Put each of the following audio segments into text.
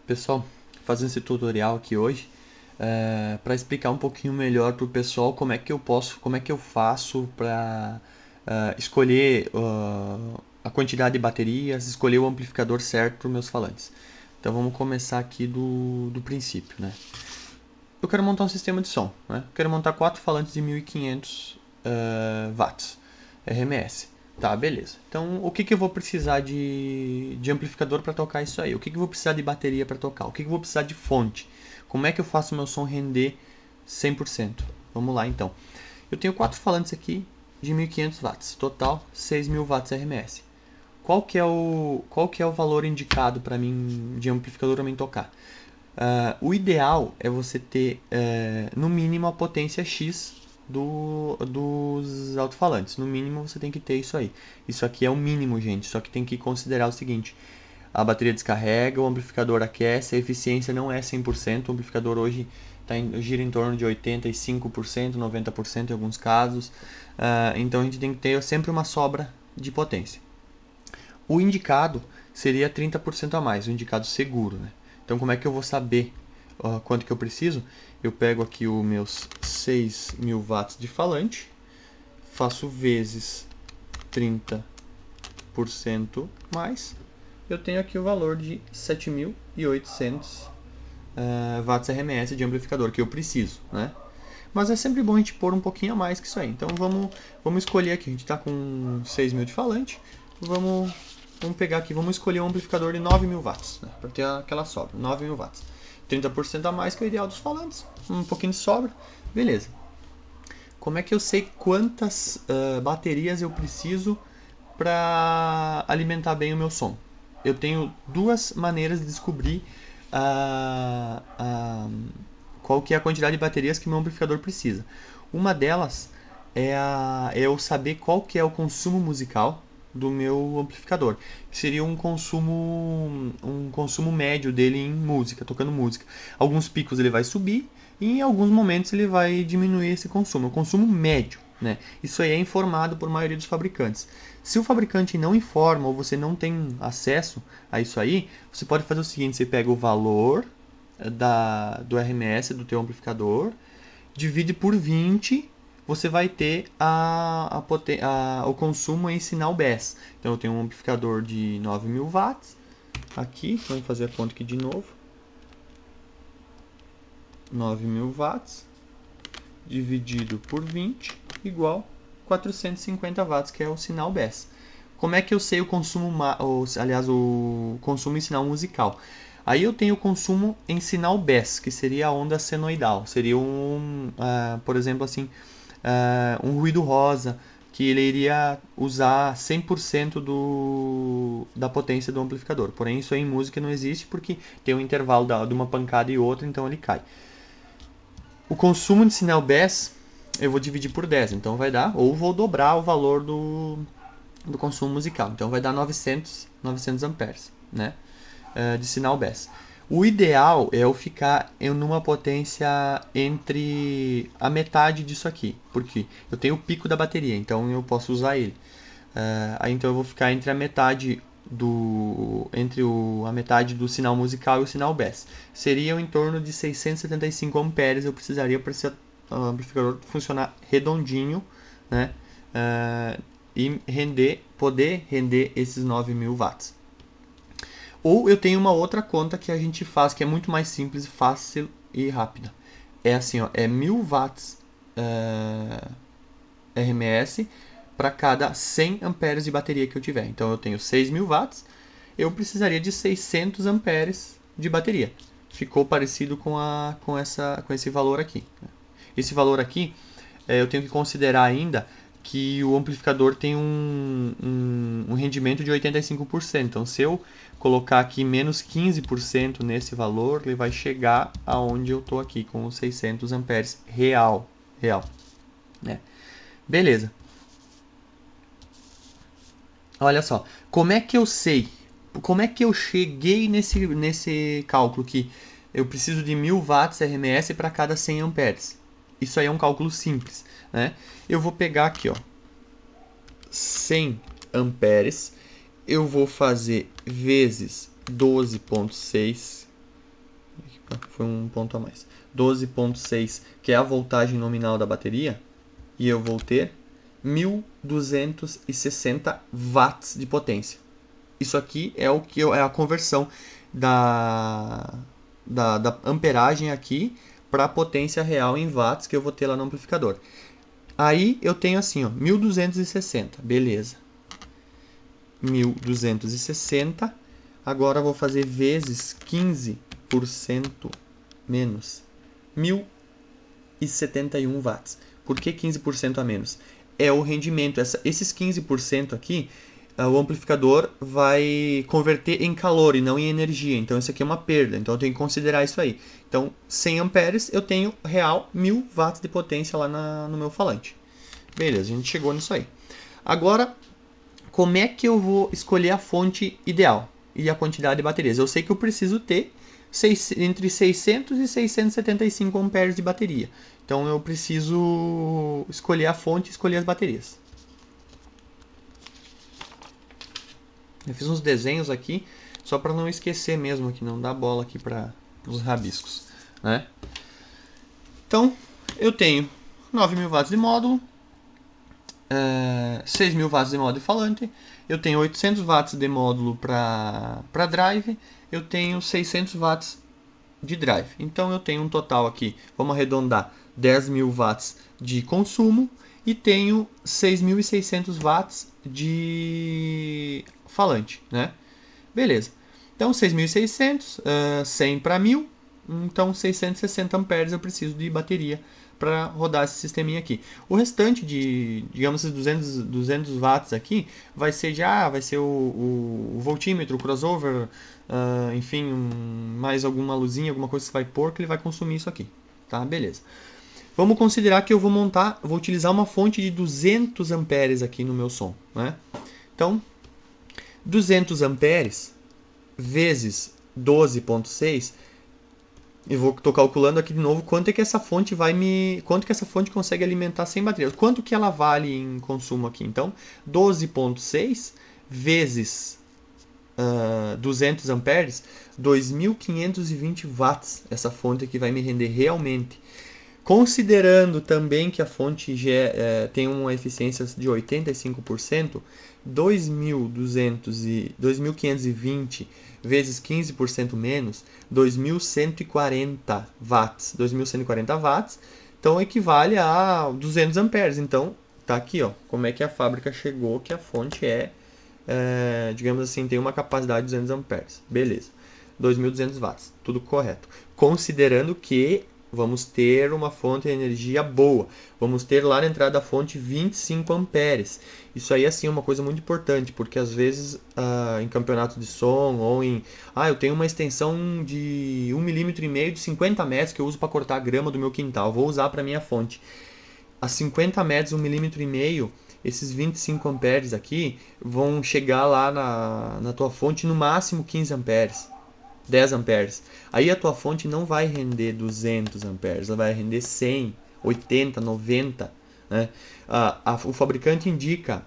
Pessoal, fazendo esse tutorial aqui hoje para explicar um pouquinho melhor para o pessoal como é que eu faço para escolher a quantidade de baterias, escolher o amplificador certo para os meus falantes. Então vamos começar aqui do princípio, né? Eu quero montar um sistema de som, né? Eu quero montar 4 falantes de 1500 watts RMS. Tá, beleza. Então, o que eu vou precisar de amplificador para tocar isso aí? O que eu vou precisar de bateria para tocar? O que eu vou precisar de fonte? Como é que eu faço o meu som render 100%? Vamos lá, então. Eu tenho 4 falantes aqui de 1500 watts, total 6000 watts RMS. Qual que é o valor indicado para mim de amplificador para mim tocar? O ideal é você ter no mínimo a potência X dos alto-falantes. No mínimo você tem que ter isso aí. Isso aqui é o mínimo, gente. Só que tem que considerar o seguinte: a bateria descarrega, o amplificador aquece, a eficiência não é 100%. O amplificador hoje gira em torno de 85%, 90% em alguns casos. Então a gente tem que ter sempre uma sobra de potência. O indicado seria 30% a mais, o indicado seguro, né? Então como é que eu vou saber quanto que eu preciso? Eu pego aqui os meus 6000 watts de falante, faço vezes 30% mais, eu tenho aqui o valor de 7800 watts RMS de amplificador que eu preciso, né? Mas é sempre bom a gente pôr um pouquinho a mais que isso aí. Então vamos escolher aqui. A gente está com 6000 de falante. Vamos pegar aqui, vamos escolher um amplificador de 9000 watts, né, para ter aquela sobra, 9000 watts. 30% a mais que é o ideal dos falantes, um pouquinho de sobra, beleza. Como é que eu sei quantas baterias eu preciso para alimentar bem o meu som? Eu tenho duas maneiras de descobrir qual que é a quantidade de baterias que meu amplificador precisa. Uma delas é eu saber qual que é o consumo musical do meu amplificador, que seria um consumo médio dele em música, tocando música. Alguns picos ele vai subir e em alguns momentos ele vai diminuir esse consumo, o consumo médio, né? Isso aí é informado por maioria dos fabricantes. Se o fabricante não informa ou você não tem acesso a isso aí, você pode fazer o seguinte: você pega o valor do RMS do teu amplificador, divide por 20, você vai ter o consumo em sinal BES. Então eu tenho um amplificador de 9000 watts, aqui, vamos fazer a conta aqui de novo, 9000 watts, dividido por 20, igual 450 watts, que é o sinal BES. Como é que eu sei o consumo, o consumo em sinal musical? Aí eu tenho o consumo em sinal BES, que seria a onda senoidal. Seria por exemplo, assim, um ruído rosa, que ele iria usar 100% da potência do amplificador. Porém, isso aí em música não existe porque tem um intervalo de uma pancada e outra, então ele cai. O consumo de sinal BES eu vou dividir por 10, então vai dar, ou vou dobrar o valor do consumo musical, então vai dar 900 amperes, né, de sinal BES. O ideal é eu ficar numa potência entre a metade disso aqui, porque eu tenho o pico da bateria, então eu posso usar ele. Aí então eu vou ficar entre a metade a metade do sinal musical e o sinal BES. Seriam em torno de 675 amperes eu precisaria para esse amplificador funcionar redondinho, né? E poder render esses 9000 watts. Ou eu tenho uma outra conta que a gente faz que é muito mais simples, fácil e rápida. É assim, ó, é 1000 watts RMS para cada 100 amperes de bateria que eu tiver. Então eu tenho 6000 watts, eu precisaria de 600 amperes de bateria. Ficou parecido com esse valor aqui. Esse valor aqui, eu tenho que considerar ainda que o amplificador tem um rendimento de 85%. Então, se eu colocar aqui menos 15% nesse valor, ele vai chegar aonde eu estou aqui, com os 600 amperes real. Né? Beleza. Olha só, como é que eu sei? Como é que eu cheguei nesse cálculo que eu preciso de 1000 watts RMS para cada 100 amperes? Isso aí é um cálculo simples, né? Eu vou pegar aqui, ó, 100 amperes, eu vou fazer vezes 12,6, Foi um ponto a mais. 12,6, que é a voltagem nominal da bateria, e eu vou ter 1.260 watts de potência. Isso aqui é o que é a conversão da amperagem aqui para a potência real em watts que eu vou ter lá no amplificador. Aí eu tenho assim, ó, 1.260, beleza. 1.260. Agora eu vou fazer vezes 15% menos 1.071 watts. Por que 15% a menos? É o rendimento. Esses 15% aqui, o amplificador vai converter em calor e não em energia. Então isso aqui é uma perda. Então eu tenho que considerar isso aí. Então 100 amperes eu tenho real 1.000 watts de potência lá no meu falante. Beleza, a gente chegou nisso aí. Agora, como é que eu vou escolher a fonte ideal e a quantidade de baterias? Eu sei que eu preciso ter entre 600 e 675 amperes de bateria. Então eu preciso escolher a fonte e escolher as baterias. Eu fiz uns desenhos aqui só para não esquecer mesmo, que não dá bola aqui para os rabiscos, né? Então eu tenho 9.000 watts de módulo, 6.000 watts de módulo de falante, eu tenho 800 watts de módulo para drive, eu tenho 600 watts de drive. Então eu tenho um total aqui, vamos arredondar, 10.000 watts de consumo e tenho 6.600 watts de falante, né? Beleza. Então 6.600, 100 para 1.000, então 660 amperes eu preciso de bateria para rodar esse sisteminha aqui. O restante de, digamos, esses 200 watts aqui vai ser o voltímetro, o crossover, enfim, mais alguma luzinha, alguma coisa que você vai pôr que ele vai consumir isso aqui, tá? Beleza. Vamos considerar que eu vou utilizar uma fonte de 200 amperes aqui no meu som, né? Então, 200 amperes vezes 12,6, eu estou calculando aqui de novo quanto é que essa fonte quanto que essa fonte consegue alimentar sem bateria, quanto que ela vale em consumo aqui. Então, 12,6 vezes 200 amperes, 2.520 watts, essa fonte aqui vai me render realmente. Considerando também que a fonte tem uma eficiência de 85%, 2.520 vezes 15% menos, 2.140 watts. 2.140 watts, então equivale a 200 amperes. Então, tá aqui, ó, como é que a fábrica chegou que a fonte digamos assim, tem uma capacidade de 200 amperes. Beleza. 2.200 watts, tudo correto. Considerando que vamos ter uma fonte de energia boa. Vamos ter lá na entrada da fonte 25 amperes. Isso aí assim, é uma coisa muito importante, porque às vezes em campeonato de som ou eu tenho uma extensão de 1,5 mm de 50 metros que eu uso para cortar a grama do meu quintal. Vou usar para minha fonte. A 50 metros, 1,5 mm, esses 25 amperes aqui vão chegar lá na tua fonte no máximo 15 amperes. 10 amperes. Aí a tua fonte não vai render 200 amperes, ela vai render 100, 80, 90. Né? O fabricante indica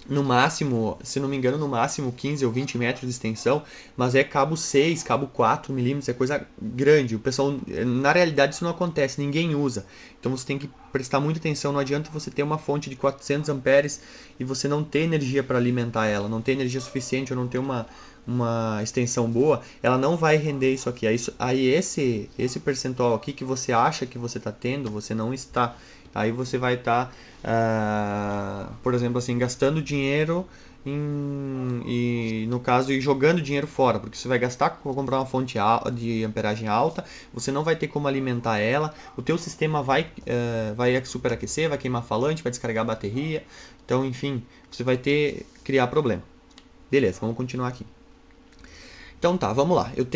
no máximo, se não me engano, no máximo 15 ou 20 metros de extensão, mas é cabo 6, cabo 4 milímetros, é coisa grande. O pessoal, na realidade isso não acontece, ninguém usa. Então você tem que prestar muita atenção, não adianta você ter uma fonte de 400 amperes e você não ter energia para alimentar ela, não ter energia suficiente ou não ter uma extensão boa, ela não vai render isso aqui. Aí esse percentual aqui que você acha que você está tendo, você não está. Aí você vai estar, por exemplo, assim, gastando dinheiro e no caso, jogando dinheiro fora, porque você vai gastar para comprar uma fonte de amperagem alta, você não vai ter como alimentar ela, o teu sistema vai superaquecer, vai queimar falante, vai descarregar a bateria, então, enfim, você vai criar problema. Beleza, vamos continuar aqui. Então tá, vamos lá. Eu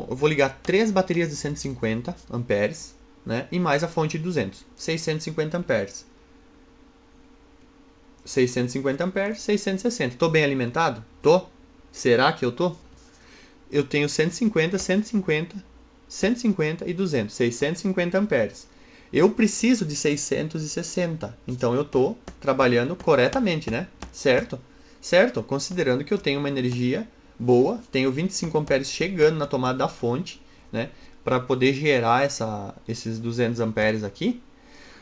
vou ligar 3 baterias de 150 amperes, né? E mais a fonte de 200, 650 amperes. 650 amperes, 660. Tô bem alimentado? Tô. Será que eu tô? Eu tenho 150, 150, 150 e 200, 650 amperes. Eu preciso de 660, então eu tô trabalhando corretamente, né? Certo? Certo? Considerando que eu tenho uma energia boa, tenho 25 amperes chegando na tomada da fonte, né, para poder gerar esses 200 amperes aqui.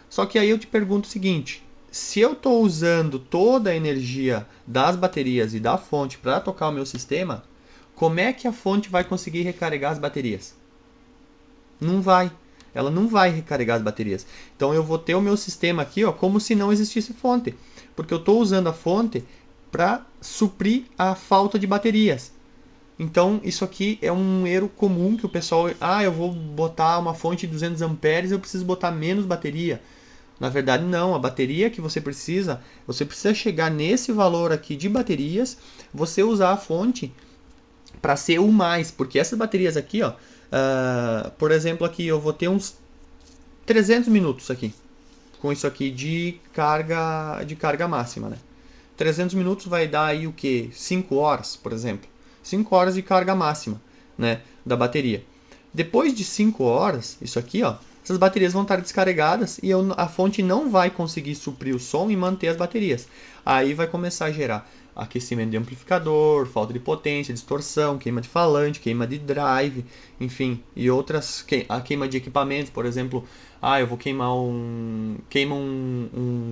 Só que aí eu te pergunto o seguinte, se eu estou usando toda a energia das baterias e da fonte para tocar o meu sistema, como é que a fonte vai conseguir recarregar as baterias? Não vai. Ela não vai recarregar as baterias. Então eu vou ter o meu sistema aqui, ó, como se não existisse fonte. Porque eu estou usando a fonte para suprir a falta de baterias. Então isso aqui é um erro comum que o pessoal... eu vou botar uma fonte de 200 amperes, eu preciso botar menos bateria. Na verdade não, a bateria que você precisa chegar nesse valor aqui de baterias, você usar a fonte para ser o mais, porque essas baterias aqui, ó, por exemplo, aqui eu vou ter uns 300 minutos aqui, com isso aqui de carga máxima, né? 300 minutos vai dar aí o que? 5 horas, por exemplo. 5 horas de carga máxima, né, da bateria. Depois de 5 horas, isso aqui, ó, essas baterias vão estar descarregadas e a fonte não vai conseguir suprir o som e manter as baterias. Aí vai começar a gerar aquecimento de amplificador, falta de potência, distorção, queima de falante, queima de drive, enfim, e outras, a queima de equipamentos, por exemplo, eu vou queimar um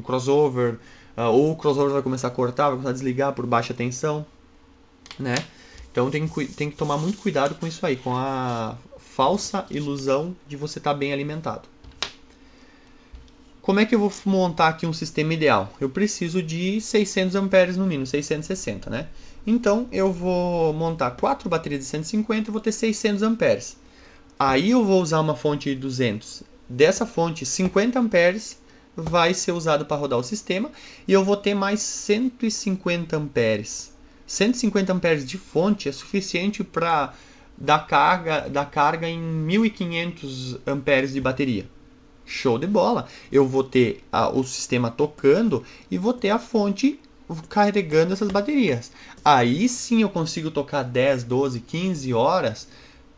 crossover, ou o crossover vai começar a cortar, vai começar a desligar por baixa tensão, né? Então tem que tomar muito cuidado com isso aí, com a falsa ilusão de você estar bem alimentado. Como é que eu vou montar aqui um sistema ideal? Eu preciso de 600 amperes no mínimo, 660, né? Então eu vou montar 4 baterias de 150 e vou ter 600 amperes. Aí eu vou usar uma fonte de 200. Dessa fonte, 50 amperes vai ser usado para rodar o sistema e eu vou ter mais 150 amperes. 150 amperes de fonte é suficiente para dar carga em 1500 amperes de bateria. Show de bola! Eu vou ter o sistema tocando e vou ter a fonte carregando essas baterias. Aí sim eu consigo tocar 10, 12, 15 horas.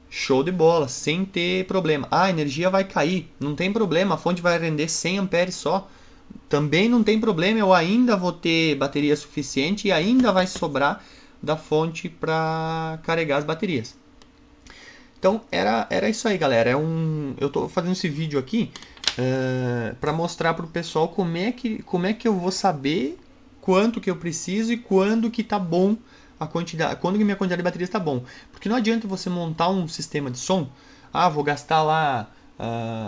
Show de bola, sem ter problema. A energia vai cair, não tem problema, a fonte vai render 100 amperes só. Também não tem problema, eu ainda vou ter bateria suficiente e ainda vai sobrar da fonte para carregar as baterias. Então era isso aí, galera. Eu estou fazendo esse vídeo aqui para mostrar para o pessoal como é que eu vou saber quanto que eu preciso e quando que tá bom a quantidade, quando que minha quantidade de baterias está bom. Porque não adianta você montar um sistema de som, vou gastar lá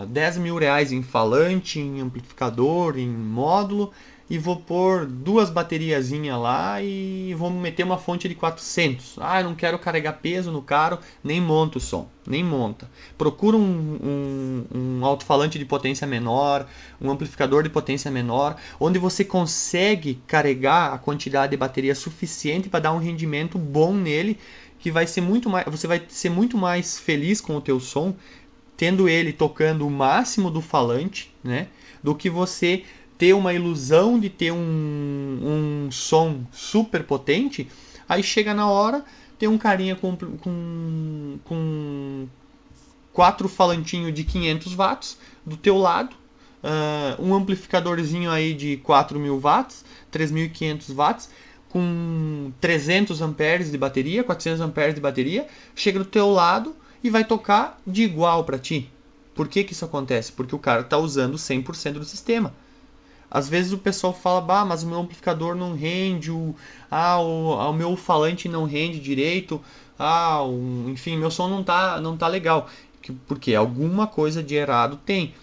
10 mil reais em falante, em amplificador, em módulo, e vou pôr 2 bateriazinhas lá e vou meter uma fonte de 400. Eu não quero carregar peso no carro, nem monta o som, nem monta. Procura um alto-falante de potência menor, um amplificador de potência menor, onde você consegue carregar a quantidade de bateria suficiente para dar um rendimento bom nele, que vai ser muito mais, você vai ser muito mais feliz com o teu som, tendo ele tocando o máximo do falante, né, do que você ter uma ilusão de ter um som super potente, aí chega na hora, tem um carinha com 4 falantinhos de 500 watts do teu lado, um amplificadorzinho aí de 4.000 watts, 3.500 watts, com 300 amperes de bateria, 400 amperes de bateria, chega do teu lado e vai tocar de igual para ti. Por que isso acontece? Porque o cara está usando 100% do sistema. Às vezes o pessoal fala, mas o meu amplificador não rende, o meu falante não rende direito, enfim, meu som não tá legal. Porque alguma coisa de errado tem.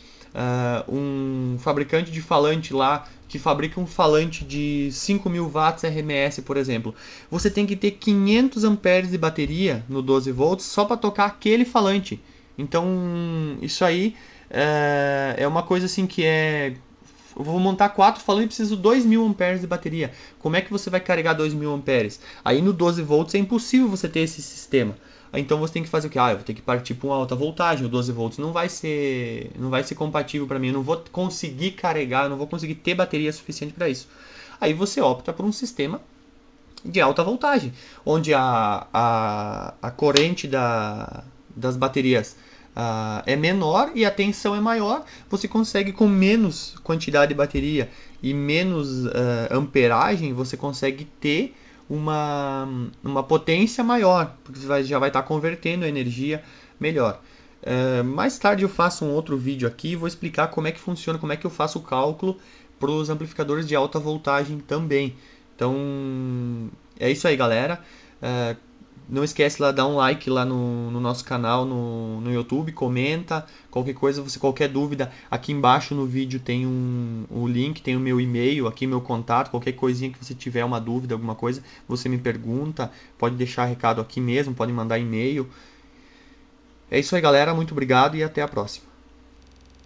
Um fabricante de falante lá, que fabrica um falante de 5.000 watts RMS, por exemplo, você tem que ter 500 amperes de bateria no 12 volts só para tocar aquele falante. Então, isso aí é uma coisa assim que eu vou montar 4 falantes e preciso de 2.000 amperes de bateria. Como é que você vai carregar 2.000 amperes? Aí no 12 volts é impossível você ter esse sistema. Então você tem que fazer o que? Eu vou ter que partir para uma alta voltagem. O 12 volts não vai ser compatível para mim. Eu não vou conseguir carregar, eu não vou conseguir ter bateria suficiente para isso. Aí você opta por um sistema de alta voltagem, onde a corrente das baterias é menor e a tensão é maior, você consegue com menos quantidade de bateria e menos amperagem, você consegue ter uma potência maior, porque você já vai estar convertendo a energia melhor. Mais tarde eu faço um outro vídeo aqui e vou explicar como é que funciona, como é que eu faço o cálculo para os amplificadores de alta voltagem também. Então é isso aí, galera. É, não esquece lá, dar um like lá no nosso canal no YouTube, comenta qualquer coisa, qualquer dúvida, aqui embaixo no vídeo tem o link, tem o meu e-mail, aqui meu contato, qualquer coisinha que você tiver uma dúvida, alguma coisa, você me pergunta, pode deixar recado aqui mesmo, pode mandar e-mail. É isso aí, galera, muito obrigado e até a próxima.